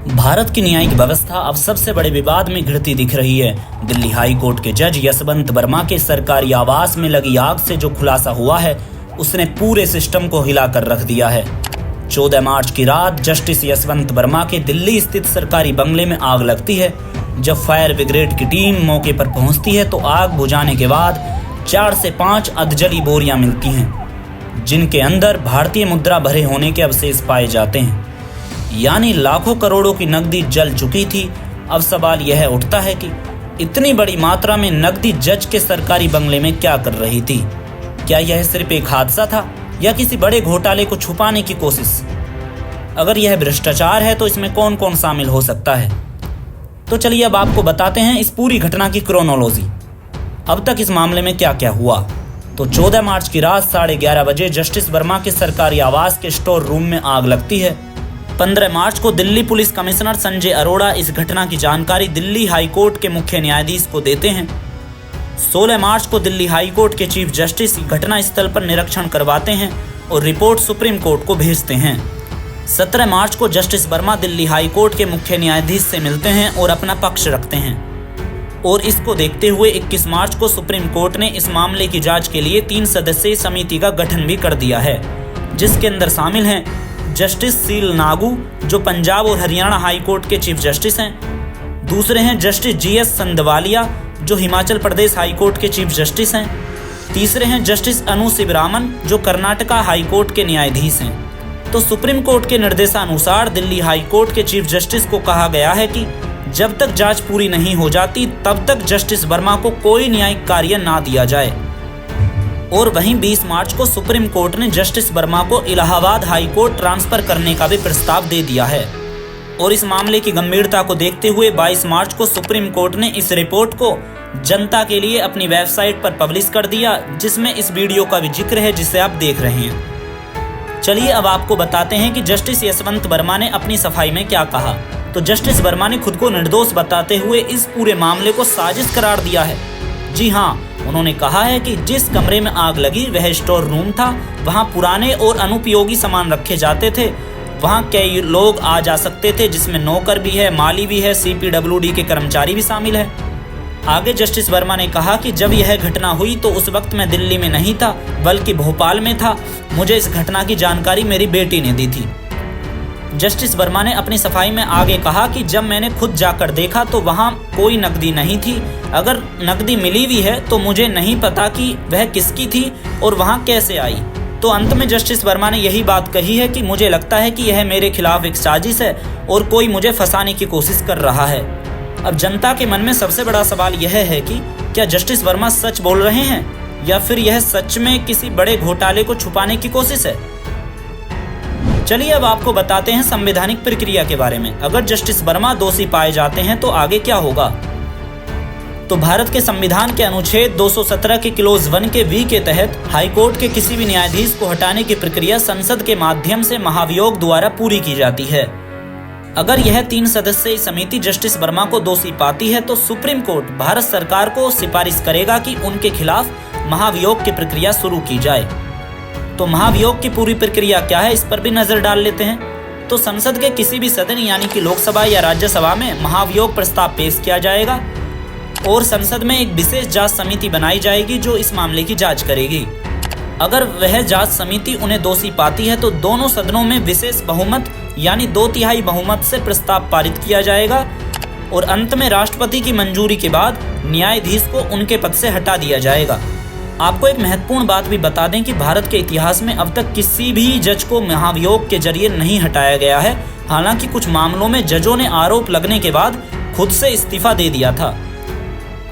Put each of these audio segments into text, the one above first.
भारत की न्यायिक व्यवस्था अब सबसे बड़े विवाद में घिरती दिख रही है। दिल्ली हाई कोर्ट के जज यशवंत वर्मा के सरकारी आवास में लगी आग से जो खुलासा हुआ है, उसने पूरे सिस्टम को हिलाकर रख दिया है। 14 मार्च की रात जस्टिस यशवंत वर्मा के दिल्ली स्थित सरकारी बंगले में आग लगती है। जब फायर ब्रिगेड की टीम मौके पर पहुंचती है तो आग बुझाने के बाद 4 से 5 अधजली बोरियां मिलती हैं, जिनके अंदर भारतीय मुद्रा भरे होने के अवशेष पाए जाते हैं। यानी लाखों करोड़ों की नकदी जल चुकी थी। अब सवाल यह उठता है कि इतनी बड़ी मात्रा में नकदी जज के सरकारी बंगले में क्या कर रही थी? क्या यह सिर्फ एक हादसा था या किसी बड़े घोटाले को छुपाने की कोशिश? अगर यह भ्रष्टाचार है तो इसमें कौन कौन शामिल हो सकता है? तो चलिए अब आपको बताते हैं इस पूरी घटना की क्रोनोलॉजी। अब तक इस मामले में क्या क्या हुआ। तो 14 मार्च की रात 11:30 बजे जस्टिस वर्मा के सरकारी आवास के स्टोर रूम में आग लगती है। 15 मार्च को दिल्ली पुलिस कमिश्नर संजय अरोड़ा इस घटना की जानकारी दिल्ली हाई कोर्ट के मुख्य न्यायाधीश को देते हैं। 16 मार्च को दिल्ली हाई कोर्ट के चीफ जस्टिस घटना स्थल पर निरीक्षण करवाते हैं और रिपोर्ट सुप्रीम कोर्ट को भेजते हैं। 17 मार्च को justice Verma Delhi high court के मुख्य न्यायाधीश से मिलते हैं और अपना पक्ष रखते हैं। और इसको देखते हुए 21 मार्च को सुप्रीम कोर्ट ने इस मामले की जांच के लिए 3 सदस्यीय समिति का गठन भी कर दिया है, जिसके अंदर शामिल हैं जस्टिस सील नागू, जो पंजाब और हरियाणा हाई कोर्ट के चीफ जस्टिस हैं। दूसरे हैं जस्टिस GS संदवालिया, जो हिमाचल प्रदेश हाई कोर्ट के चीफ जस्टिस हैं। तीसरे हैं जस्टिस अनु शिवरामन, जो कर्नाटका हाई कोर्ट के न्यायाधीश हैं। तो सुप्रीम कोर्ट के निर्देशानुसार दिल्ली हाई कोर्ट के चीफ जस्टिस को कहा गया है कि जब तक जांच पूरी नहीं हो जाती तब तक जस्टिस वर्मा को कोई न्यायिक कार्य ना दिया जाए। और वहीं 20 मार्च को सुप्रीम कोर्ट ने जस्टिस वर्मा को इलाहाबाद हाई कोर्ट ट्रांसफर करने का भी प्रस्ताव दे दिया है। और इस मामले की गंभीरता को देखते हुए 22 मार्च को सुप्रीम कोर्ट ने इस रिपोर्ट को जनता के लिए अपनी वेबसाइट पर पब्लिश कर दिया, जिसमें इस वीडियो का भी जिक्र है जिसे आप देख रहे हैं। चलिए अब आपको बताते हैं कि जस्टिस यशवंत वर्मा ने अपनी सफाई में क्या कहा। तो जस्टिस वर्मा ने खुद को निर्दोष बताते हुए इस पूरे मामले को साजिश करार दिया है। जी हाँ, उन्होंने कहा है कि जिस कमरे में आग लगी वह स्टोर रूम था। वहां पुराने और अनुपयोगी सामान रखे जाते थे। वहां कई लोग आ जा सकते थे, जिसमें नौकर भी है, माली भी है, CPWD के कर्मचारी भी शामिल है। आगे जस्टिस वर्मा ने कहा कि जब यह घटना हुई तो उस वक्त मैं दिल्ली में नहीं था बल्कि भोपाल में था। मुझे इस घटना की जानकारी मेरी बेटी ने दी थी। जस्टिस वर्मा ने अपनी सफाई में आगे कहा कि जब मैंने खुद जाकर देखा तो वहां कोई नकदी नहीं थी। अगर नकदी मिली भी है तो मुझे नहीं पता कि वह किसकी थी और वहां कैसे आई। तो अंत में जस्टिस वर्मा ने यही बात कही है कि मुझे लगता है कि यह मेरे खिलाफ एक साजिश है और कोई मुझे फंसाने की कोशिश कर रहा है। अब जनता के मन में सबसे बड़ा सवाल यह है कि क्या जस्टिस वर्मा सच बोल रहे हैं या फिर यह सच में किसी बड़े घोटाले को छुपाने की कोशिश है। चलिए अब आपको बताते हैं संवैधानिक प्रक्रिया के बारे में। अगर जस्टिस वर्मा दोषी पाए जाते हैं तो आगे क्या होगा। तो भारत के संविधान के अनुच्छेद 217 के क्लोज 1 के V के तहत हाई कोर्ट के किसी भी न्यायाधीश को हटाने की प्रक्रिया संसद के माध्यम से महाभियोग द्वारा पूरी की जाती है। अगर यह 3 सदस्यीय समिति जस्टिस वर्मा को दोषी पाती है तो सुप्रीम कोर्ट भारत सरकार को सिफारिश करेगा कि उनके खिलाफ महाभियोग की प्रक्रिया शुरू की जाए। तो महाभियोग की पूरी प्रक्रिया क्या है, इस पर भी नजर डाल लेते हैं। तो संसद के किसी भी सदन यानी कि लोकसभा या राज्यसभा में महाभियोग प्रस्ताव पेश किया जाएगा और संसद में एक विशेष जांच समिति बनाई जाएगी जो इस मामले की जांच करेगी। अगर वह जांच समिति उन्हें दोषी पाती है तो दोनों सदनों में विशेष बहुमत यानी 2/3 बहुमत से प्रस्ताव पारित किया जाएगा और अंत में राष्ट्रपति की मंजूरी के बाद न्यायाधीश को उनके पद से हटा दिया जाएगा। आपको एक महत्वपूर्ण बात भी बता दें कि भारत के इतिहास में अब तक किसी भी जज को महाभियोग के जरिए नहीं हटाया गया है। हालांकि कुछ मामलों में जजों ने आरोप लगने के बाद खुद से इस्तीफा दे दिया था।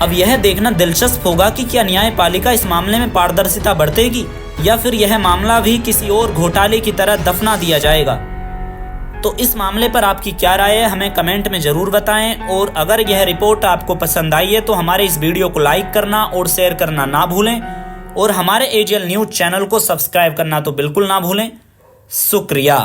अब यह देखना दिलचस्प होगा कि क्या न्यायपालिका इस मामले में पारदर्शिता बरतेगी या फिर यह मामला भी किसी और घोटाले की तरह दफना दिया जाएगा। तो इस मामले पर आपकी क्या राय है, हमें कमेंट में जरूर बताएं। और अगर यह रिपोर्ट आपको पसंद आई है तो हमारे इस वीडियो को लाइक करना और शेयर करना ना भूलें और हमारे AGL न्यूज चैनल को सब्सक्राइब करना तो बिल्कुल ना भूलें। शुक्रिया।